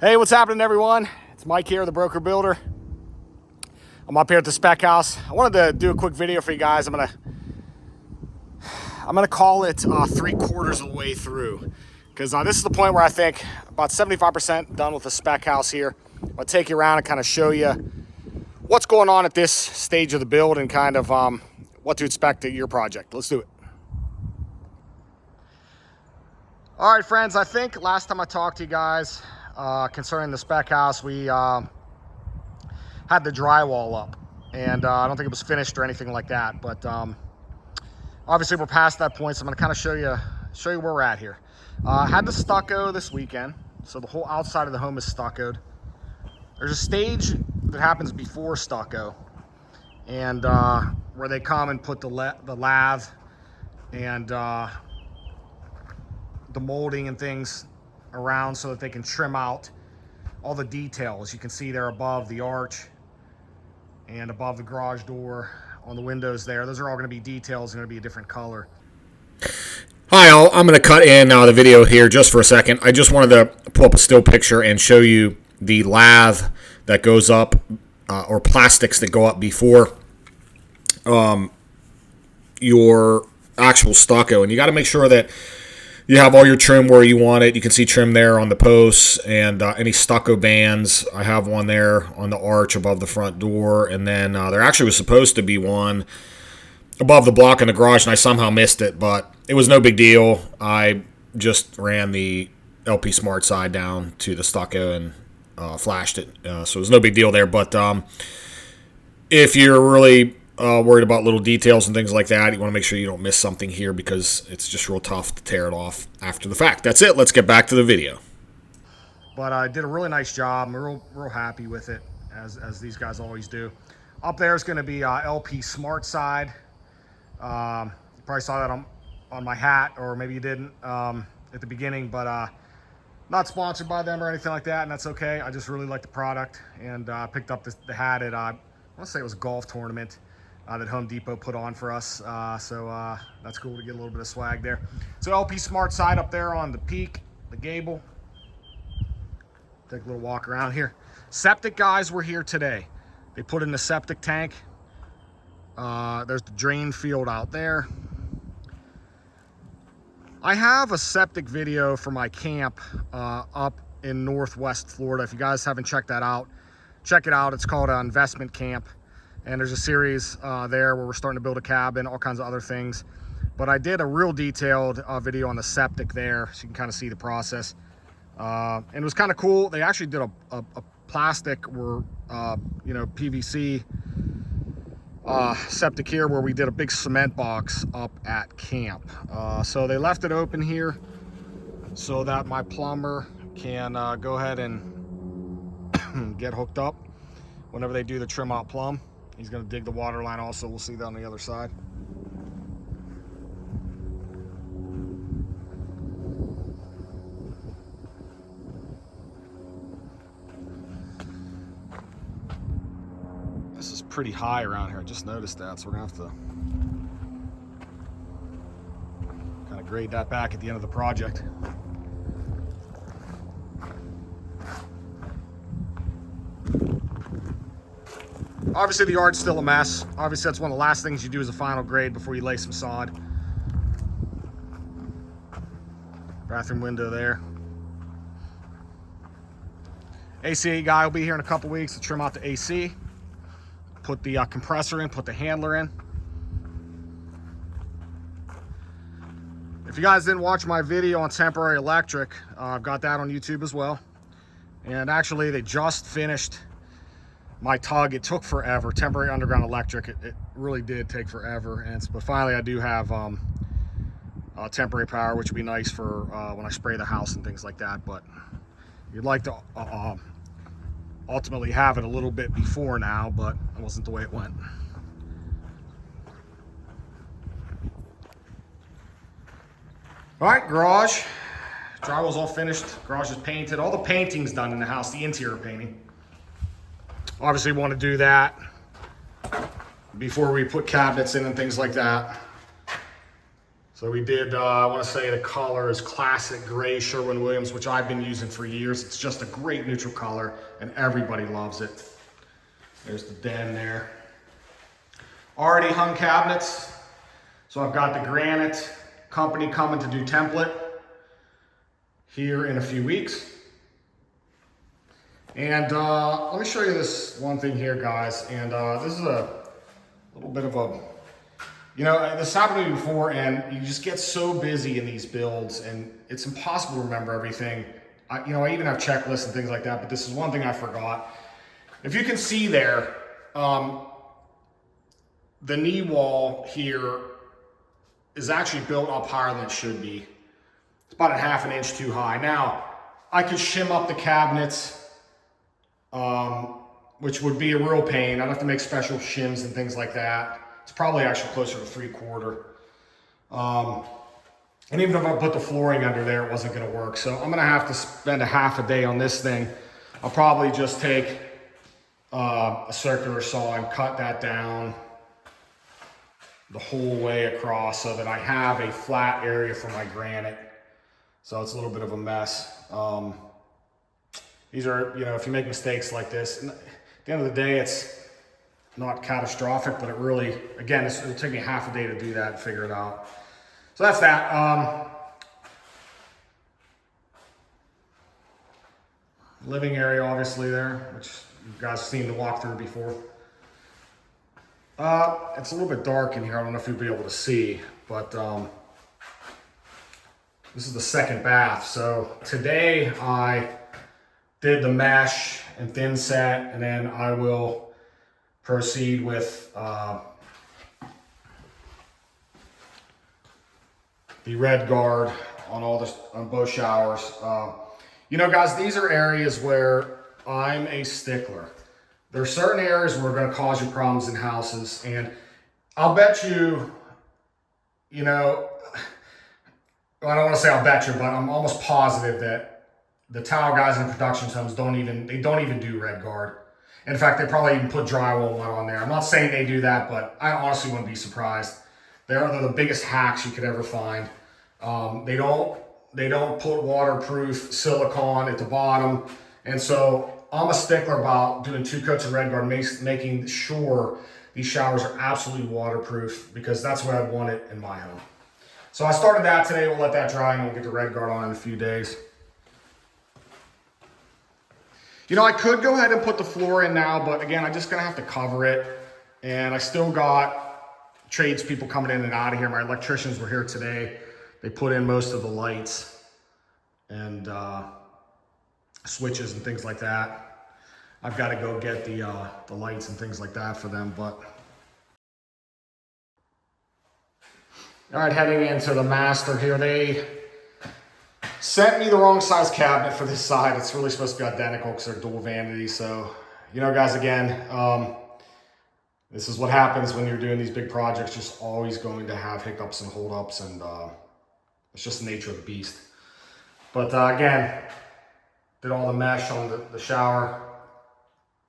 Hey, what's happening, everyone? It's Mike here, the broker builder. I'm up here at the spec house. I wanted to do a quick video for you guys. I'm gonna call it 3/4 of the way through, because this is the point where I think about 75% done with the spec house here. I'll take you around and kind of show you what's going on at this stage of the build and kind of what to expect at your project. Let's do it. All right, friends, I think last time I talked to you guys concerning the spec house, we had the drywall up, and I don't think it was finished or anything like that, but obviously we're past that point, so I'm going to kind of show you where we're at here. Had the stucco this weekend, so the whole outside of the home is stuccoed. There's a stage that happens before stucco, and where they come and put the lathe and the molding and things around so that they can trim out all the details. You can see there above the arch and above the garage door on the windows there. Those are all going to be details and going to be a different color. Hi all, I'm going to cut in the video here just for a second. I just wanted to pull up a still picture and show you the lathe that goes up, or plastics that go up before your actual stucco. And you got to make sure that you have all your trim where you want it. You can see trim there on the posts and any stucco bands. I have one there on the arch above the front door. And then there actually was supposed to be one above the block in the garage, and I somehow missed it. But it was no big deal. I just ran the LP Smart side down to the stucco and flashed it. So it was no big deal there. But if you're really worried about little details and things like that, you want to make sure you don't miss something here, because it's just real tough to tear it off after the fact. That's it. Let's get back to the video. But I did a really nice job. I'm real happy with it, as these guys always do. Up there is going to be LP Smart side. You probably saw that on my hat, or maybe you didn't at the beginning, but not sponsored by them or anything like that, and that's okay. I just really like the product, and picked up the hat at I want to say it was a golf tournament that Home Depot put on for us. So that's cool to get a little bit of swag there. So LP Smart side up there on the peak, the gable. Take a little walk around here. Septic guys were here today. They put in the septic tank. There's the drain field out there. I have a septic video for my camp up in Northwest Florida. If you guys haven't checked that out, check it out. It's called Investment Camp. And there's a series there where we're starting to build a cabin, all kinds of other things. But I did a real detailed video on the septic there, so you can kind of see the process. And it was kind of cool. They actually did a plastic or PVC septic here, where we did a big cement box up at camp. So they left it open here so that my plumber can go ahead and get hooked up whenever they do the trim out plumb. He's going to dig the water line also. We'll see that on the other side. This is pretty high around here. I just noticed that, so we're going to have to kind of grade that back at the end of the project. Obviously the yard's still a mess. Obviously that's one of the last things you do as a final grade before you lay some sod. Bathroom window there. AC guy will be here in a couple weeks to trim out the AC. Put the compressor in, put the handler in. If you guys didn't watch my video on temporary electric, I've got that on YouTube as well. And actually they just finished my tug. It took forever. Temporary underground electric, it really did take forever. But finally I do have temporary power, which would be nice for when I spray the house and things like that. But you'd like to ultimately have it a little bit before now, but it wasn't the way it went. All right, garage. Drywall's all finished. Garage is painted. All the painting's done in the house, the interior painting. Obviously we want to do that before we put cabinets in and things like that. So we did, I want to say the color is classic gray Sherwin-Williams, which I've been using for years. It's just a great neutral color and everybody loves it. There's the den there. Already hung cabinets. So I've got the granite company coming to do template here in a few weeks. And let me show you this one thing here, guys. And this is a little bit of a, you know, this happened to me before, and you just get so busy in these builds, and it's impossible to remember everything. I even have checklists and things like that, but this is one thing I forgot. If you can see there, the knee wall here is actually built up higher than it should be. It's about a ½ inch too high. Now, I could shim up the cabinets, which would be a real pain. I'd have to make special shims and things like that. It's probably actually closer to 3/4. And even if I put the flooring under there, it wasn't gonna work. So I'm gonna have to spend a half a day on this thing. I'll probably just take a circular saw and cut that down the whole way across so that I have a flat area for my granite. So it's a little bit of a mess. These are, if you make mistakes like this, at the end of the day, it's not catastrophic, but it really, again, it'll take me half a day to do that and figure it out. So that's that. Living area, obviously, there, which you guys have seen the walkthrough before. It's a little bit dark in here. I don't know if you'll be able to see, but this is the second bath. So today I did the mesh and thin set, and then I will proceed with the red guard on both showers. Guys, these are areas where I'm a stickler. There are certain areas where are going to cause you problems in houses, and I'll bet you, I don't want to say I'll bet you, but I'm almost positive that the tile guys in production homes don't even do red guard. In fact, they probably even put drywall on there. I'm not saying they do that, but I honestly wouldn't be surprised. They're the biggest hacks you could ever find. They don't put waterproof silicone at the bottom, and so I'm a stickler about doing 2 coats of red guard, making sure these showers are absolutely waterproof, because that's what I want it in my home. So I started that today. We'll let that dry, and we'll get the red guard on in a few days. I could go ahead and put the floor in now, but again, I'm just gonna have to cover it. And I still got tradespeople coming in and out of here. My electricians were here today. They put in most of the lights and switches and things like that. I've got to go get the lights and things like that for them, but. All right, heading into the master here. They sent me the wrong size cabinet for this side. It's really supposed to be identical because they're dual vanity. So, guys, again, this is what happens when you're doing these big projects. Just always going to have hiccups and holdups, and it's just the nature of the beast. But again, did all the mesh on the shower,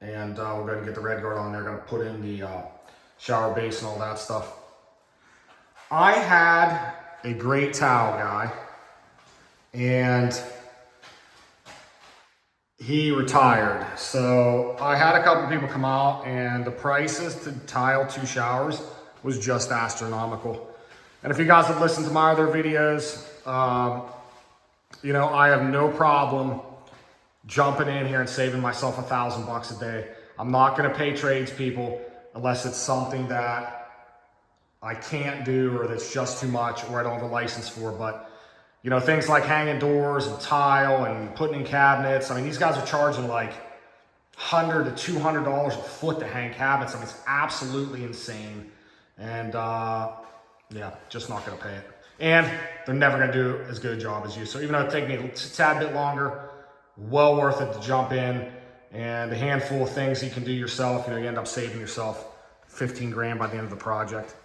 and we're going to get the red guard on there. Going to put in the shower base and all that stuff. I had a great towel guy, and he retired. So I had a couple people come out, and the prices to tile 2 showers was just astronomical. And if you guys have listened to my other videos, I have no problem jumping in here and saving myself $1,000 a day. I'm not going to pay tradespeople unless it's something that I can't do, or that's just too much, or I don't have a license for. But things like hanging doors and tile and putting in cabinets. I mean, these guys are charging like $100 to $200 a foot to hang cabinets. I mean, it's absolutely insane. And yeah, just not going to pay it. And they're never going to do as good a job as you. So even though it takes me a tad bit longer, well worth it to jump in. And a handful of things you can do yourself, you end up saving yourself 15 grand by the end of the project.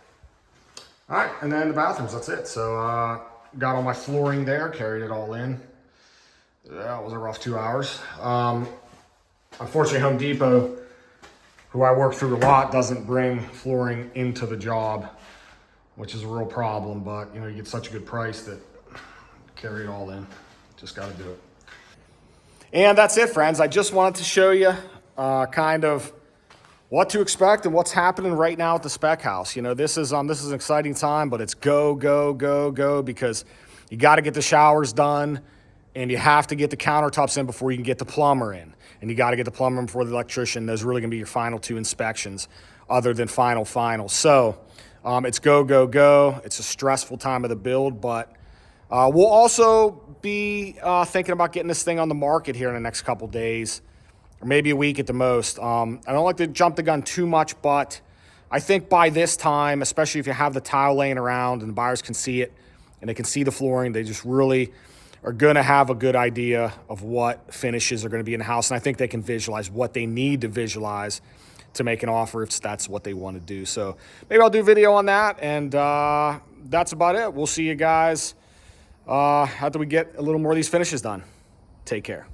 All right, and then the bathrooms, that's it. So got all my flooring there, carried it all in. That was a rough 2 hours. Unfortunately, Home Depot, who I work through a lot, doesn't bring flooring into the job. which is a real problem, but you get such a good price that carry it all in. Just got to do it. And that's it, friends. I just wanted to show you kind of what to expect and what's happening right now at the spec house. This is an exciting time, but it's go, go, go, go, because you got to get the showers done and you have to get the countertops in before you can get the plumber in. And you got to get the plumber in before the electrician. Those are really going to be your final 2 inspections other than final. So it's go, go, go. It's a stressful time of the build, but we'll also be thinking about getting this thing on the market here in the next couple days, or maybe a week at the most. I don't like to jump the gun too much, but I think by this time, especially if you have the tile laying around and the buyers can see it and they can see the flooring, they just really are going to have a good idea of what finishes are going to be in the house. And I think they can visualize what they need to visualize to make an offer if that's what they want to do. So maybe I'll do a video on that, and that's about it. We'll see you guys after we get a little more of these finishes done. Take care.